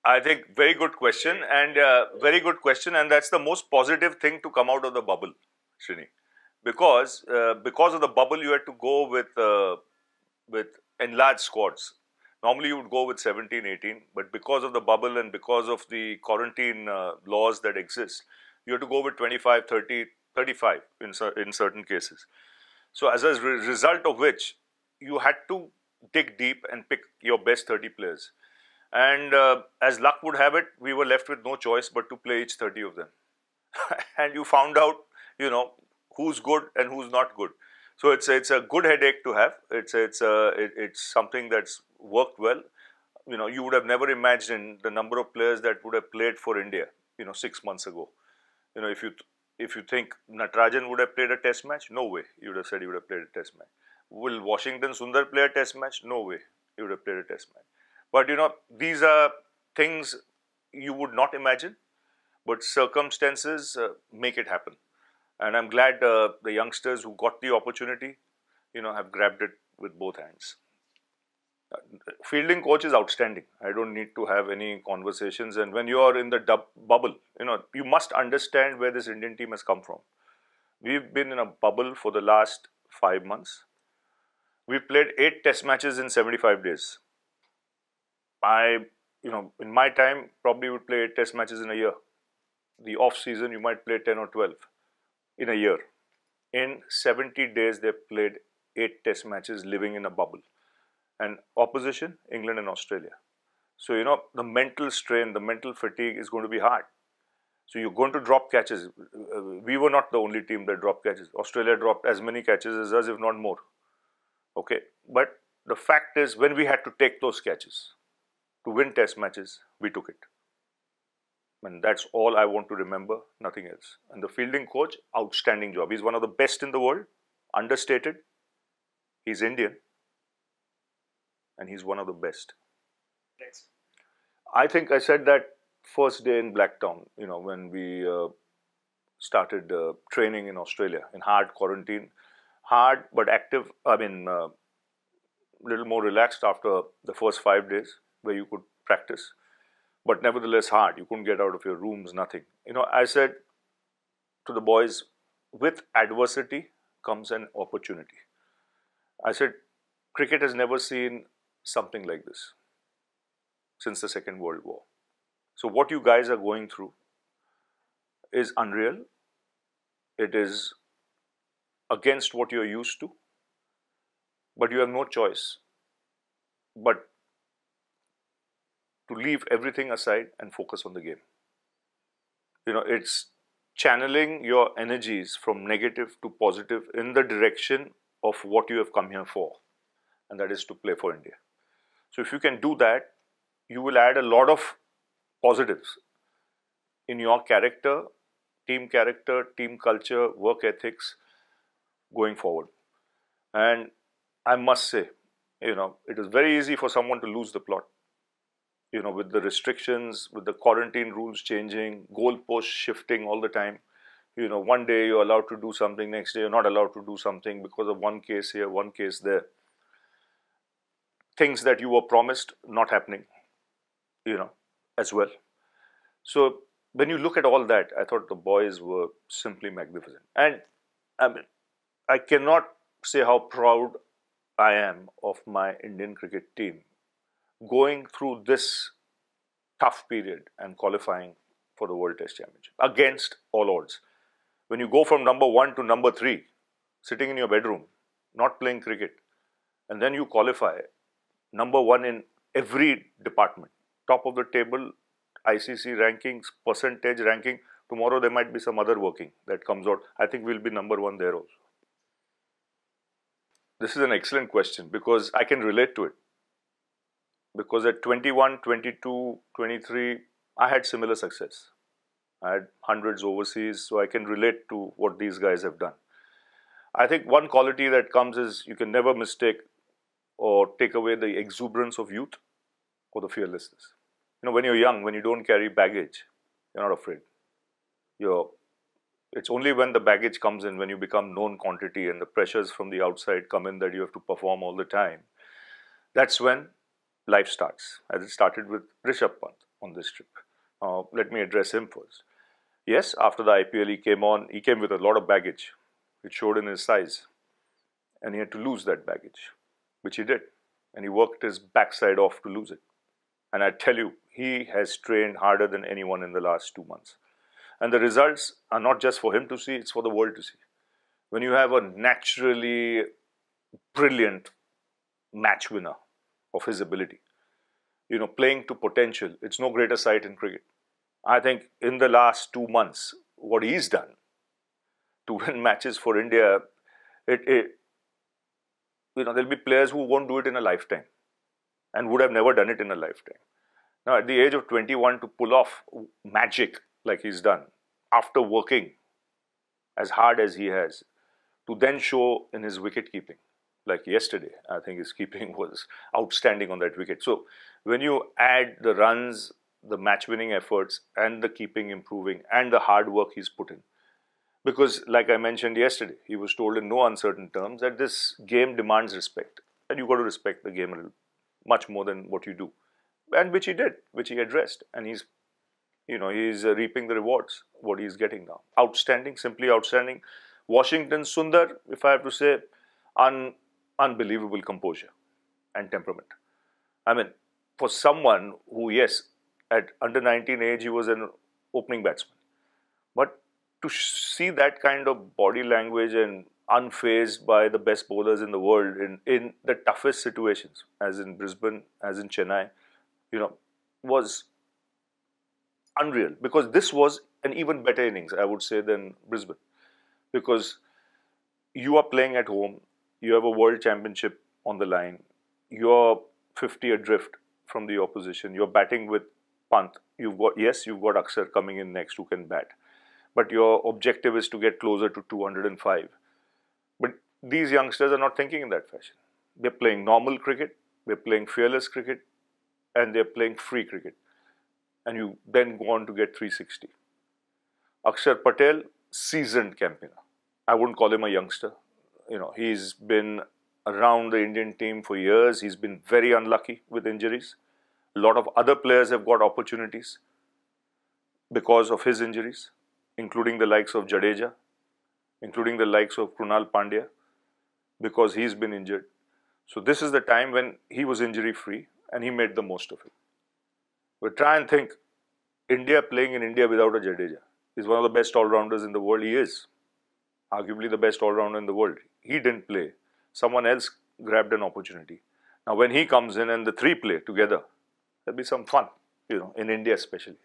I think very good question, and very good question, and that's the most positive thing to come out of the bubble, Srini, because of the bubble, you had to go with enlarged squads. Normally, you would go with 17, 18, but because of the bubble and because of the quarantine laws that exist, you have to go with 25, 30, 35 in certain cases. So, as a result of which, you had to dig deep and pick your best 30 players. And as luck would have it, we were left with no choice but to play each 30 of them. And you found out, you know, who's good and who's not good. So it's a good headache to have. It's something that's worked well. You know, you would have never imagined the number of players that would have played for India, you know, 6 months ago. You know, if you think Natarajan would have played a test match, no way. You would have said he would have played a test match. Will Washington Sundar play a test match? No way. He would have played a test match. But you know, these are things you would not imagine, but circumstances make it happen. And I'm glad the youngsters who got the opportunity, you know, have grabbed it with both hands. Fielding coach is outstanding. I don't need to have any conversations. And when you are in the bubble, you know, you must understand where this Indian team has come from. We've been in a bubble for the last 5 months. We played 8 test matches in 75 days. You know, in my time, probably would play 8 test matches in a year. The off season, you might play 10 or 12 in a year. In 70 days, they played 8 test matches living in a bubble. And opposition, England and Australia. So, you know, the mental strain, the mental fatigue is going to be hard. So, you're going to drop catches. We were not the only team that dropped catches. Australia dropped as many catches as us, if not more. Okay. But the fact is, when we had to take those catches to win test matches, we took it. And that's all I want to remember, nothing else. And the fielding coach, outstanding job. He's one of the best in the world, understated. He's Indian. And he's one of the best. Next. I think I said that first day in Blacktown, you know, when we started training in Australia in hard quarantine. Hard but active, I mean, little more relaxed after the first 5 days where you could practice. But nevertheless hard. You couldn't get out of your rooms, nothing. You know, I said to the boys, with adversity comes an opportunity. I said, cricket has never seen something like this since the Second World War. So what you guys are going through is unreal. It is against what you're used to, but you have no choice but to leave everything aside and focus on the game. You know, it's channeling your energies from negative to positive in the direction of what you have come here for, and that is to play for India. So if you can do that, you will add a lot of positives in your character, team culture, work ethics going forward. And I must say, you know, it is very easy for someone to lose the plot. You know, with the restrictions, with the quarantine rules changing, goalposts shifting all the time. You know, one day you're allowed to do something, next day you're not allowed to do something because of one case here, one case there. Things that you were promised not happening, you know, as well. So when you look at all that, I thought the boys were simply magnificent. And I mean, I cannot say how proud I am of my Indian cricket team going through this tough period and qualifying for the World Test Championship against all odds. When you go from number 1 to number 3, sitting in your bedroom, not playing cricket, and then you qualify number 1 in every department, top of the table, ICC rankings, percentage ranking. Tomorrow there might be some other working that comes out. I think we'll be number 1 there also. This is an excellent question because I can relate to it. Because at 21, 22, 23, I had similar success. I had hundreds overseas, so I can relate to what these guys have done. I think one quality that comes is you can never mistake or take away the exuberance of youth or the fearlessness. You know, when you're young, when you don't carry baggage, you're not afraid. It's only when the baggage comes in, when you become known quantity and the pressures from the outside come in that you have to perform all the time. That's when life starts, as it started with Rishabh Pant on this trip. Let me address him first. Yes, after the IPL he came on, he came with a lot of baggage. It showed in his size. And he had to lose that baggage, which he did. And he worked his backside off to lose it. And I tell you, he has trained harder than anyone in the last 2 months. And the results are not just for him to see, it's for the world to see. When you have a naturally brilliant match winner of his ability, playing to potential, it's no greater sight in cricket. I think in the last 2 months, what he's done to win matches for India, there'll be players who won't do it in a lifetime and would have never done it in a lifetime. Now, at the age of 21, to pull off magic like he's done, after working as hard as he has, to then show in his wicket keeping, like yesterday, I think his keeping was outstanding on that wicket. So, when you add the runs, the match-winning efforts, and the keeping improving, and the hard work he's put in, because, like I mentioned yesterday, he was told in no uncertain terms that this game demands respect. And you've got to respect the game a little, much more than what you do. And which he did, which he addressed. And he's reaping the rewards, what he's getting now. Outstanding, simply outstanding. Washington Sundar, if I have to say, unbelievable composure and temperament. I mean, for someone who, yes, at under 19 age, he was an opening batsman. But to see that kind of body language and unfazed by the best bowlers in the world in the toughest situations, as in Brisbane, as in Chennai, was unreal. Because this was an even better innings, I would say, than Brisbane. Because you are playing at home, you have a world championship on the line, you're 50 adrift from the opposition, you're batting with Pant. You've got Akshar coming in next who can bat. But your objective is to get closer to 205. But these youngsters are not thinking in that fashion. They're playing normal cricket, they're playing fearless cricket, and they're playing free cricket. And you then go on to get 360. Akshar Patel, seasoned campaigner. I wouldn't call him a youngster. He's been around the Indian team for years. He's been very unlucky with injuries. A lot of other players have got opportunities because of his injuries, including the likes of Jadeja, including the likes of Krunal Pandya, because he's been injured. So this is the time when he was injury-free and he made the most of it. But try and think, India playing in India without a Jadeja is one of the best all-rounders in the world. He is arguably the best all-rounder in the world. He didn't play. Someone else grabbed an opportunity. Now when he comes in and the three play together, there'll be some fun, in India especially.